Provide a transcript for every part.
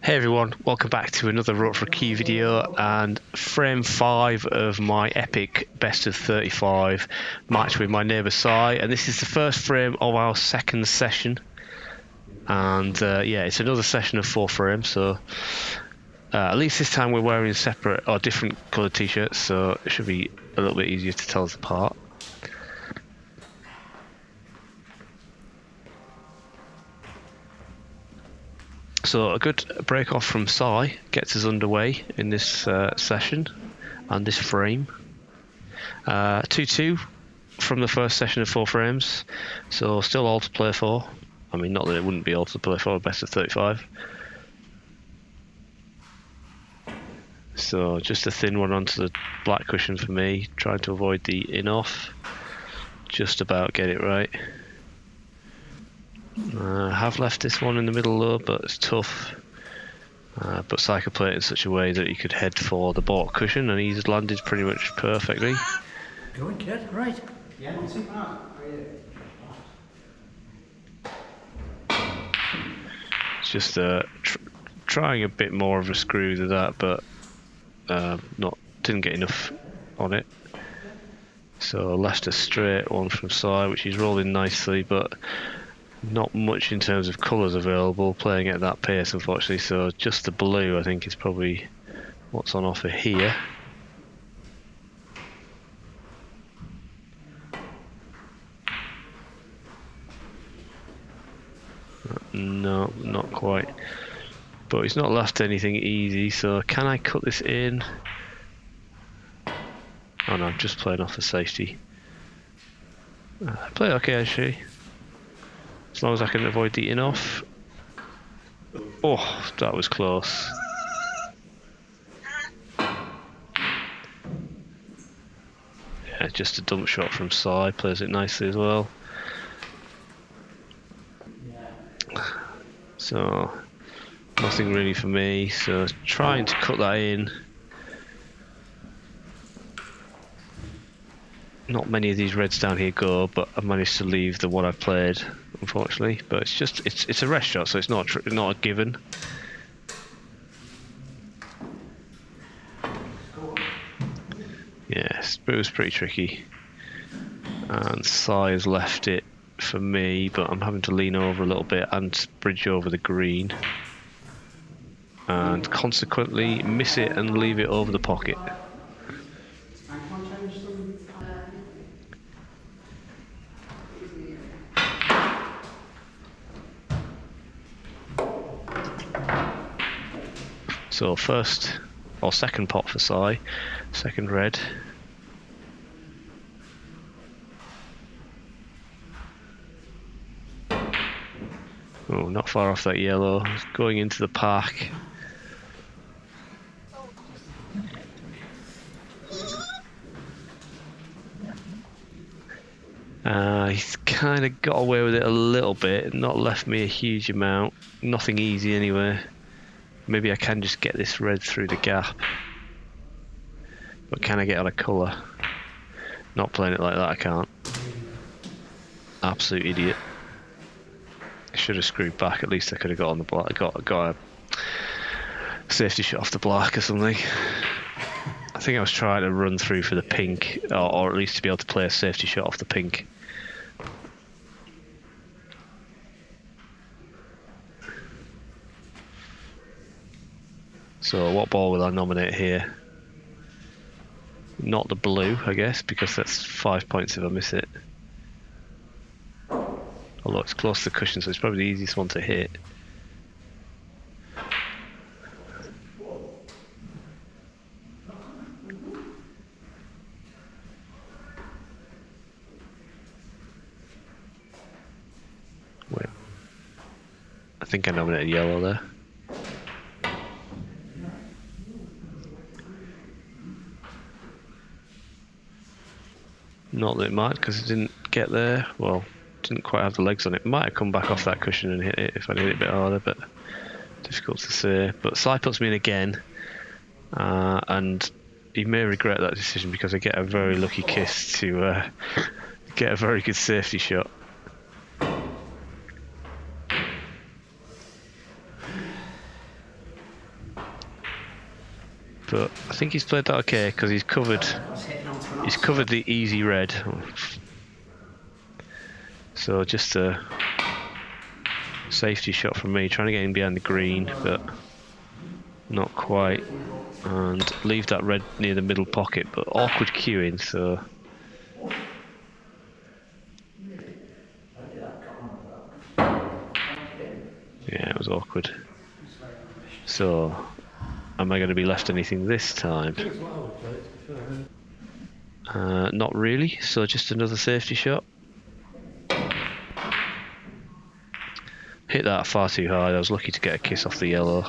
Hey everyone, welcome back to another Rope for a Key video and frame 5 of my epic best of 35 match with my neighbour Sai, and this is the first frame of our second session, and yeah, it's another session of 4 frames, so at least this time we're wearing separate or different coloured t-shirts, so it should be a little bit easier to tell us apart. So a good break off from Sai gets us underway in this session and this frame. 2-2 from the first session of 4 frames, so still all to play for. I mean, not that it wouldn't be all to play for, best of 35. So just a thin one onto the black cushion for me, trying to avoid the in-off. Just about get it right. I have left this one in the middle though, but it's tough. But Sai could play it in such a way that he could head for the baulk cushion, and he's landed pretty much perfectly. Going, kid, right. Yeah, not too bad. It's just trying a bit more of a screw to that, but didn't get enough on it. So left a straight one from Sai, which he's rolling nicely, but not much in terms of colours available playing at that pace, unfortunately. So just the blue, I think, is probably what's on offer here. No, not quite. But he's not left anything easy, so can I cut this in? Oh no, I'm just playing off the safety. Play okay actually. As long as I can avoid the in-off. Oh, that was close. Yeah, just a dump shot from Sai, plays it nicely as well. So, nothing really for me, so trying to cut that in. Not many of these reds down here go, but I've managed to leave the one I've played, unfortunately. But it's just it's a rest shot, so it's not a given. Yes, but it was pretty tricky. And Sai has left it for me, but I'm having to lean over a little bit and bridge over the green, and consequently miss it and leave it over the pocket. So first or second pot for Sai, second red. Oh, not far off that yellow. Going into the park. He's kind of got away with it a little bit, not left me a huge amount. Nothing easy anyway. Maybe I can just get this red through the gap. But can I get on a colour? Not playing it like that, I can't. Absolute idiot. I should have screwed back. At least I could have got on the black. Got a safety shot off the black or something. I think I was trying to run through for the pink, or at least to be able to play a safety shot off the pink. So what ball will I nominate here? Not the blue, I guess, because that's 5 points if I miss it. Although it's close to the cushion, so it's probably the easiest one to hit. Wait. I think I nominated yellow there. Not that it might, because it didn't get there. Well, didn't quite have the legs on it. Might have come back off that cushion and hit it if I'd hit it a bit harder, but difficult to say. But Sai puts me in again, and he may regret that decision because I get a very lucky kiss to get a very good safety shot. But I think he's played that okay because he's covered the easy red. So just a safety shot from me, trying to get him behind the green, but not quite. And leave that red near the middle pocket, but awkward queuing, so yeah, it was awkward. So am I going to be left anything this time? Not really, so just another safety shot. Hit that far too hard. I was lucky to get a kiss off the yellow.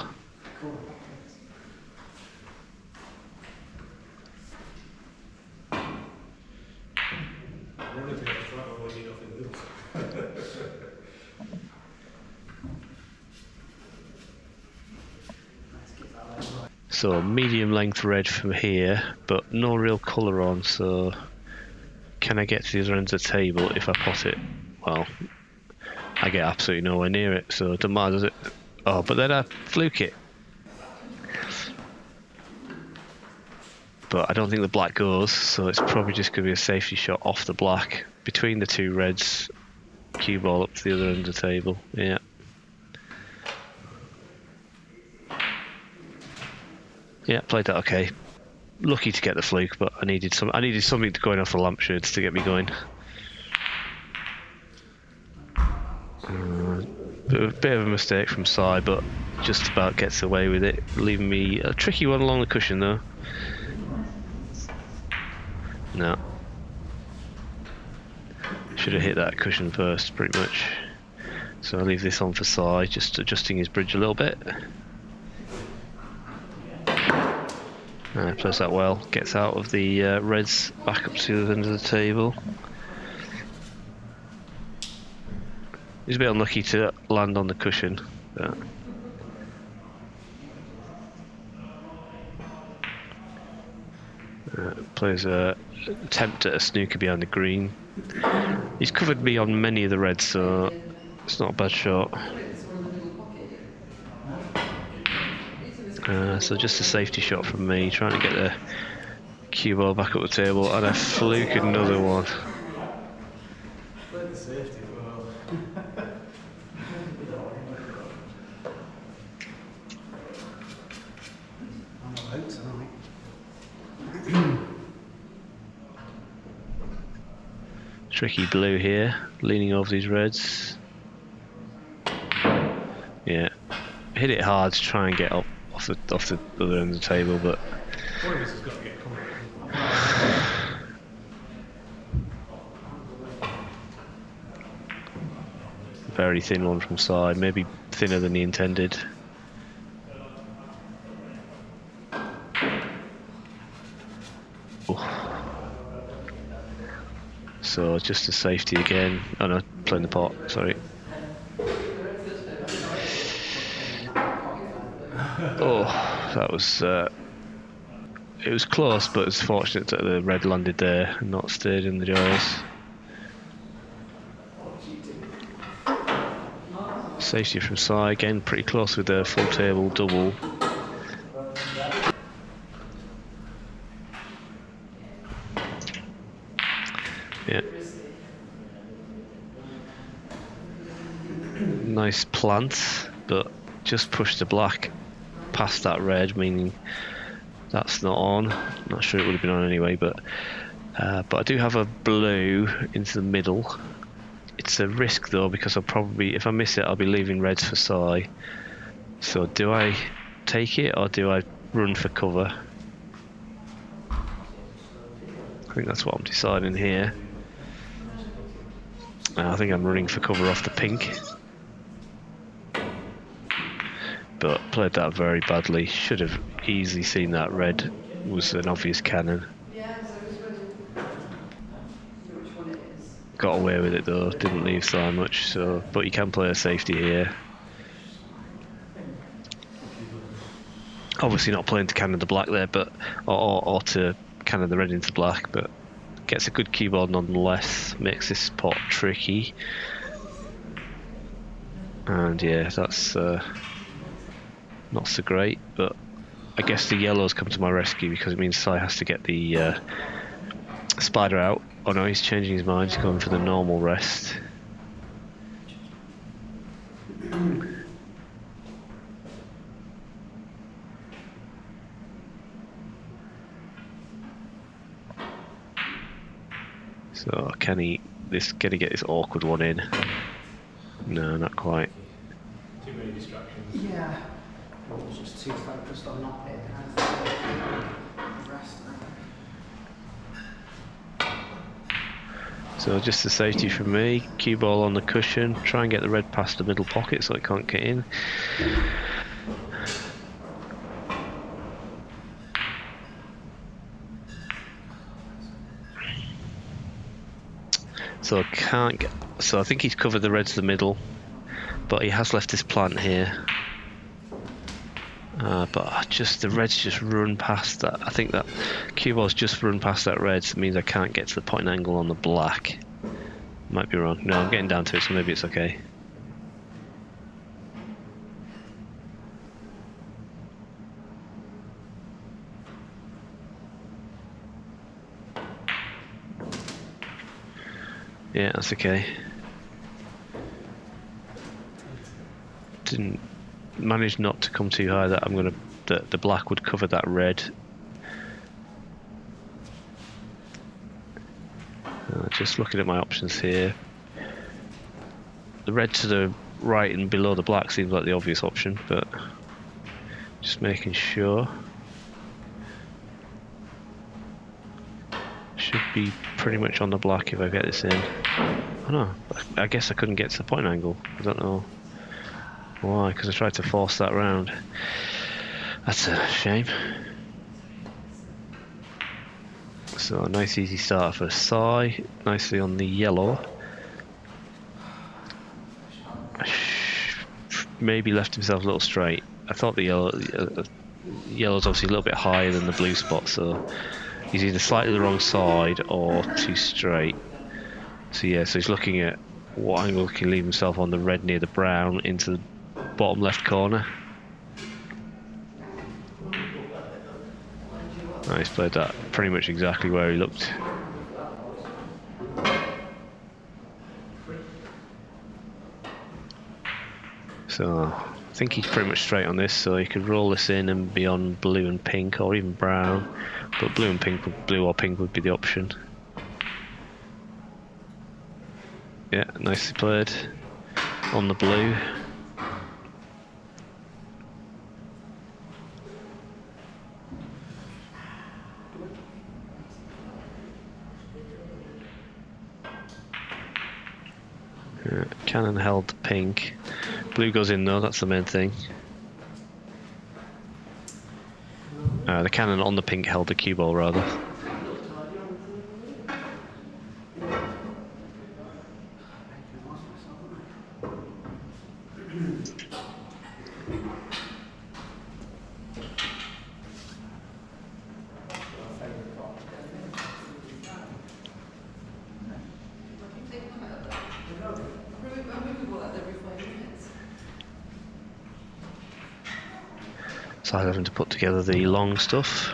So medium length red from here, but no real colour on, so can I get to the other end of the table if I pot it? Well, I get absolutely nowhere near it, so it doesn't matter, does it? Oh, but then I fluke it. But I don't think the black goes, so it's probably just going to be a safety shot off the black between the two reds. Cue ball up to the other end of the table. Yeah. Yeah, played that okay. Lucky to get the fluke, but I needed something to go in off the lampshades to get me going. Bit of a mistake from side, but just about gets away with it, leaving me a tricky one along the cushion though. No. Should have hit that cushion first, pretty much. So I'll leave this on for side, just adjusting his bridge a little bit. Plays that well, gets out of the reds, back up to the end of the table. He's a bit unlucky to land on the cushion. But plays a attempt at a snooker behind the green. He's covered me on many of the reds, so it's not a bad shot. So just a safety shot from me, trying to get the cue ball back up the table, and I fluke another one. Tricky blue here, leaning over these reds. Yeah, hit it hard to try and get up off the other end of the table, but one of us has got to get comfortable. very thin one from side, maybe thinner than he intended. So just a safety again. Oh no, playing the pot, sorry. Oh, that was it was close, but it's fortunate that the red landed there and not stayed in the jaws. Safety from side, again pretty close with the full table double. Yeah. Nice plant, but just pushed the black past that red, meaning that's not on. Not sure it would have been on anyway, but I do have a blue into the middle. It's a risk though, because I'll probably, if I miss it, I'll be leaving reds for side. So do I take it or do I run for cover? I think that's what I'm deciding here. I think I'm running for cover off the pink. But played that very badly. Should have easily seen that red was an obvious cannon. Got away with it though, didn't leave so much. So, but you can play a safety here. Obviously not playing to cannon the black there, but or to cannon the red into black, but gets a good keyboard nonetheless. Makes this pot tricky. And yeah, that's not so great, but I guess the yellow's come to my rescue because it means Sai has to get the spider out. Oh no, he's changing his mind. He's going for the normal rest. So can he get this awkward one in? No, not quite. Too many distractions. Yeah. I was just too focused on not hitting the rest. So just the safety for me, cue ball on the cushion, try and get the red past the middle pocket so it can't get in. So I can't get, so I think he's covered the red to the middle, but he has left this plant here. But just the red's just run past that. I think that cue ball's just run past that red, so it means I can't get to the point angle on the black. Might be wrong. No, I'm getting down to it, so maybe it's okay. Yeah, that's okay. Didn't manage not to come too high that I'm gonna the black would cover that red. Just looking at my options here. The red to the right and below the black seems like the obvious option, but just making sure. Should be pretty much on the black if I get this in. Oh no, I guess I couldn't get to the point angle. I don't know why, because I tried to force that round. That's a shame. So a nice easy start for Sai, nicely on the yellow. Maybe left himself a little straight. I thought the yellow's obviously a little bit higher than the blue spot, so he's either slightly the wrong side or too straight. So yeah, so he's looking at what angle he can leave himself on the red near the brown into the bottom left corner. Oh, he's played that pretty much exactly where he looked. So I think he's pretty much straight on this, so he could roll this in and be on blue and pink, or even brown. But blue and pink, blue or pink would be the option. Yeah, nicely played on the blue. Cannon held pink. Blue goes in though, that's the main thing. The cannon on the pink held the cue ball rather. So I'm having to put together the long stuff.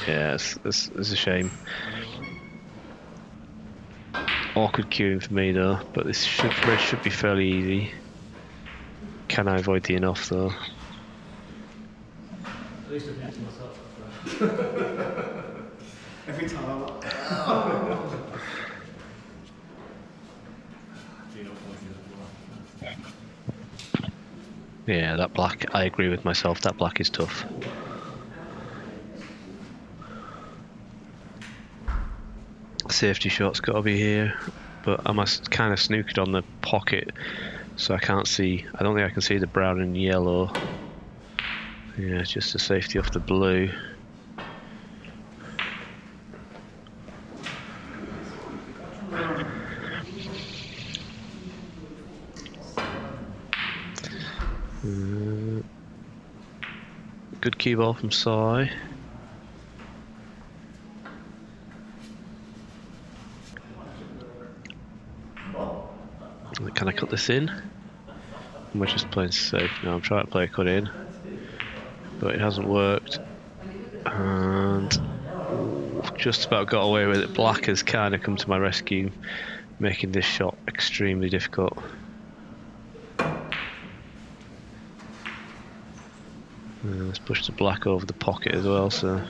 Yeah, it's a shame. Awkward queuing for me though, but this red should be fairly easy. Can I avoid the enough though? At least I've used myself. Every time Yeah, that black, I agree with myself, that black is tough. Safety shot's got to be here, but I'm kind of snookered on the pocket, so I can't see, I don't think I can see the brown and yellow. Yeah, just the safety off the blue. Good cue ball from Sai. Can I cut this in? We're just playing safe. No, I'm trying to play a cut in, but it hasn't worked. And just about got away with it. Black has kind of come to my rescue, making this shot extremely difficult. Let's push the black over the pocket as well, so.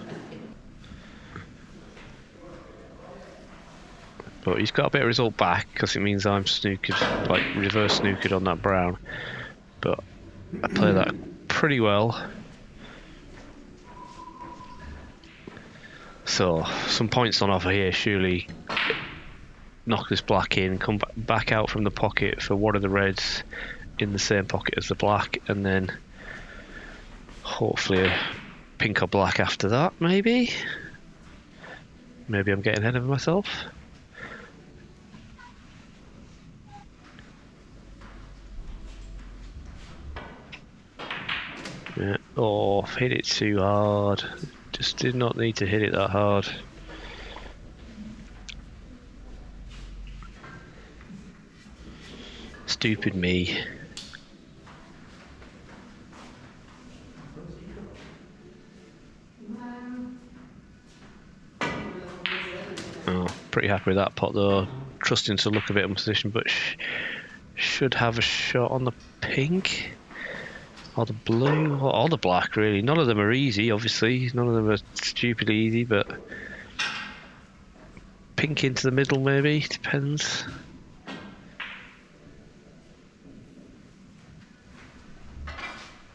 But he's got a bit of result back because it means I'm snookered, like reverse snookered on that brown. But I play that pretty well. So some points on offer here. Surely knock this black in, come back out from the pocket for one of the reds in the same pocket as the black, and then hopefully a pink or black after that. Maybe I'm getting ahead of myself. Yeah. Oh, hit it too hard. Just did not need to hit it that hard. Stupid me. Oh, pretty happy with that pot though. Trusting to look a bit in position, but should have a shot on the pink. Or the blue, or the black, really. None of them are easy, obviously. None of them are stupidly easy, but pink into the middle, maybe. Depends.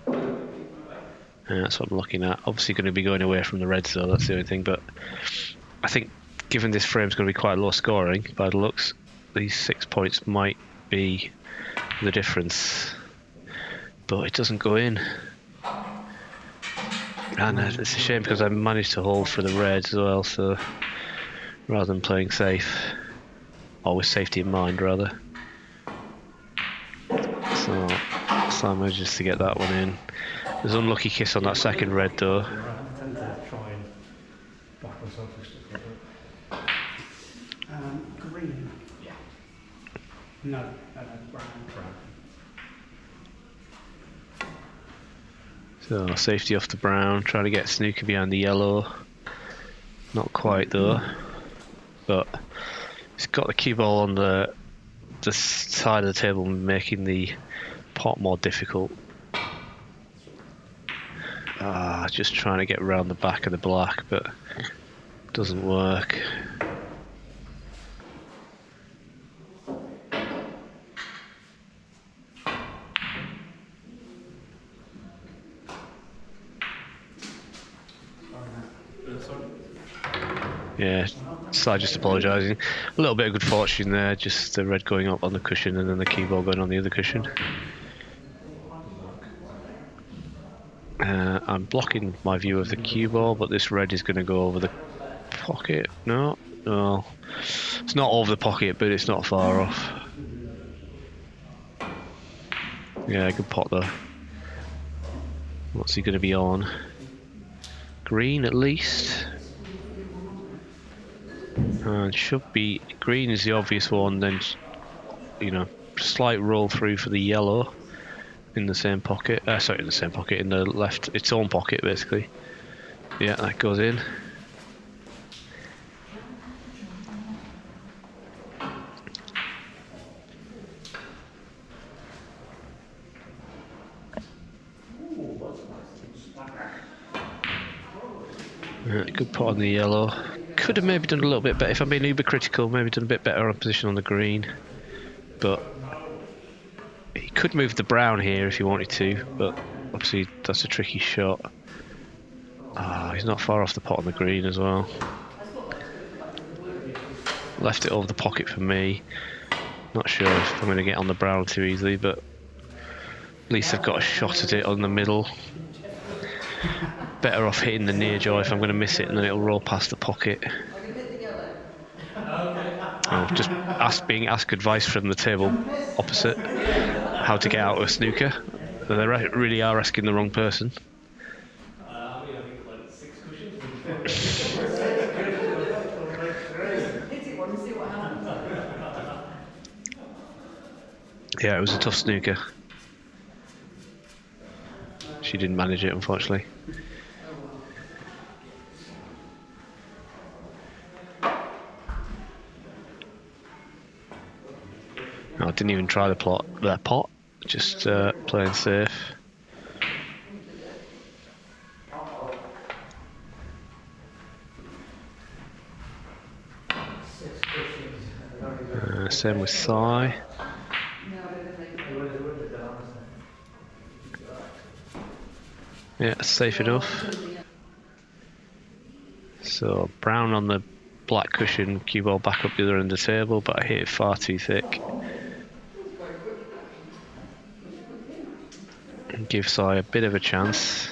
Yeah, that's what I'm looking at. Obviously going to be going away from the reds, though. That's the only thing. But I think, given this frame's going to be quite low scoring, by the looks, these 6 points might be the difference. But it doesn't go in. And it's a shame because I managed to hold for the reds as well, so rather than playing safe, or with safety in mind rather. So Sam manages to get that one in. There's an unlucky kiss on that second red though. I tend to try and back myself with stuff like that. Green. Yeah. No, brown. So safety off the brown, trying to get snooker behind the yellow. Not quite though, but it's got the cue ball on the side of the table, making the pot more difficult. Just trying to get around the back of the black, but doesn't work. Yeah, Sly just apologising. A little bit of good fortune there, just the red going up on the cushion and then the cue ball going on the other cushion. I'm blocking my view of the cue ball, but this red is going to go over the pocket. No, it's not over the pocket, but it's not far off. Yeah, good pot though. What's he going to be on? Green at least. And should be green is the obvious one. Then, slight roll through for the yellow in the same pocket. Sorry, in the same pocket, in the left, its own pocket basically. Yeah, that goes in. Good pot on the yellow. Could have maybe done a little bit better if I'm being uber critical. Maybe done a bit better on position on the green, but he could move the brown here if he wanted to. But obviously that's a tricky shot. He's not far off the pot on the green as well. Left it over the pocket for me. Not sure if I'm going to get on the brown too easily, but at least I've got a shot at it on the middle. Better off hitting the near jaw if I'm going to miss it, and then it'll roll past the pocket. I've just being asked advice from the table opposite how to get out of a snooker. They really are asking the wrong person. I think like 6 cushions. Hit it one and see what happens. Yeah, it was a tough snooker. She didn't manage it, unfortunately. No, I didn't even try the pot. Just playing safe. Same with thigh. Yeah, safe enough. So brown on the black cushion, cue ball back up the other end of the table, but I hit it far too thick. Give Sai a bit of a chance.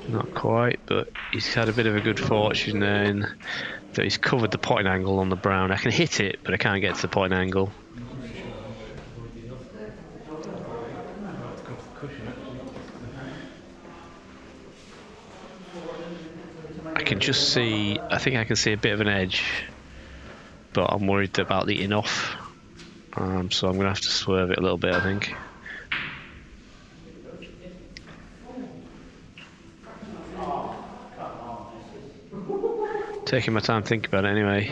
Not quite, but he's had a bit of a good fortune there in that he's covered the potting angle on the brown. I can hit it, but I can't get to the potting angle. I can just see, I think I can see a bit of an edge, but I'm worried about the in-off. So I'm going to have to swerve it a little bit, I think. Taking my time thinking about it anyway.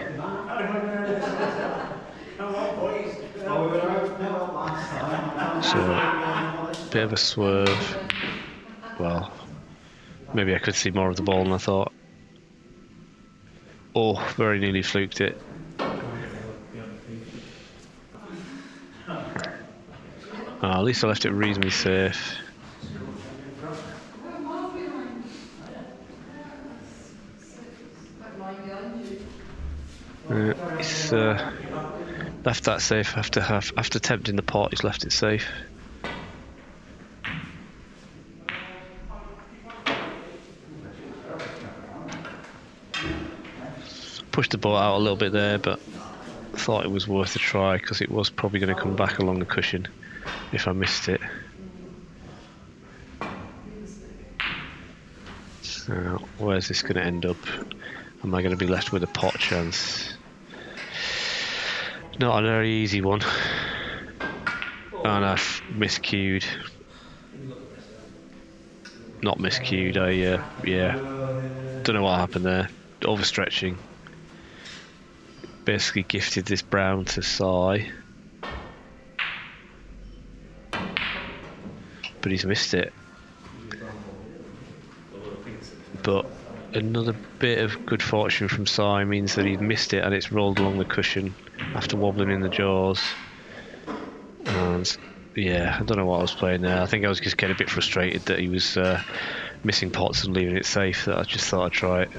So, bit of a swerve. Well, maybe I could see more of the ball than I thought. Oh, very nearly fluked it. At least I left it reasonably safe. He's left that safe after tempting the pot. He's left it safe. Pushed the ball out a little bit there, but I thought it was worth a try because it was probably going to come back along the cushion if I missed it. So where's this going to end up? Am I going to be left with a pot chance? Not a very easy one. And I've miscued. Not miscued, yeah. Don't know what happened there. Overstretching. Basically gifted this brown to Sai. But he's missed it. But another bit of good fortune from Sai means that he's missed it and it's rolled along the cushion after wobbling in the jaws. And yeah, I don't know what I was playing there. I think I was just getting a bit frustrated that he was missing pots and leaving it safe, that I just thought I'd try it.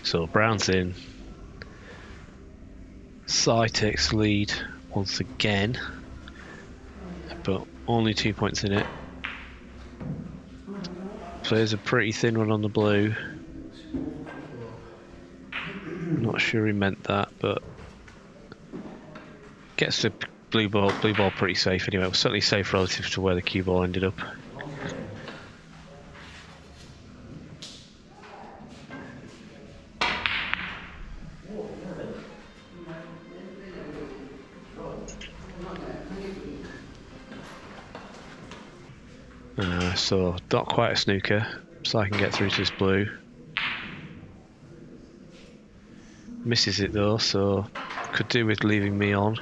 So brown's in. Sai takes the lead once again, but only 2 points in it. Plays a pretty thin one on the blue. Not sure he meant that, but gets the blue ball pretty safe anyway. It was certainly safe relative to where the cue ball ended up. So not quite a snooker, so I can get through to this blue. Misses it though, so could do with leaving me on.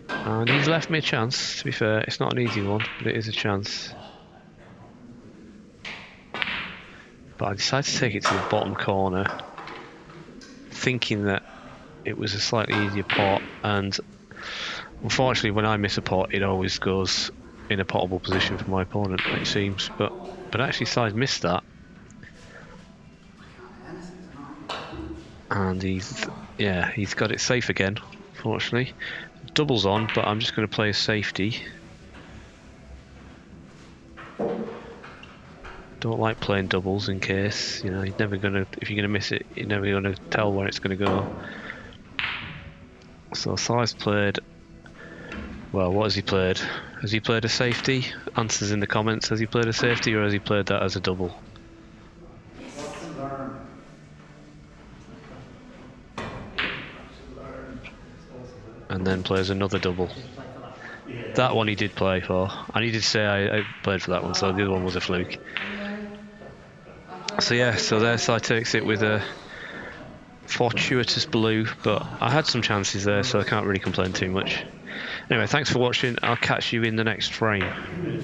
And he's left me a chance, to be fair. It's not an easy one, but it is a chance. But I decided to take it to the bottom corner, thinking that it was a slightly easier pot, and unfortunately when I miss a pot it always goes in a potable position for my opponent, it seems. But actually Sai's missed that. And he's got it safe again, fortunately. Doubles on, but I'm just going to play a safety. Don't like playing doubles in case, you're never gonna, if you're gonna miss it, you're never gonna tell where it's gonna go. So Sai's played Well, what has he played? Has he played a safety? Answers in the comments. Has he played a safety or has he played that as a double? And then plays another double. That one he did play for. And he did say I played for that one, so the other one was a fluke. So yeah, so their side takes it with a fortuitous blue, but I had some chances there, so I can't really complain too much. Anyway, thanks for watching. I'll catch you in the next frame.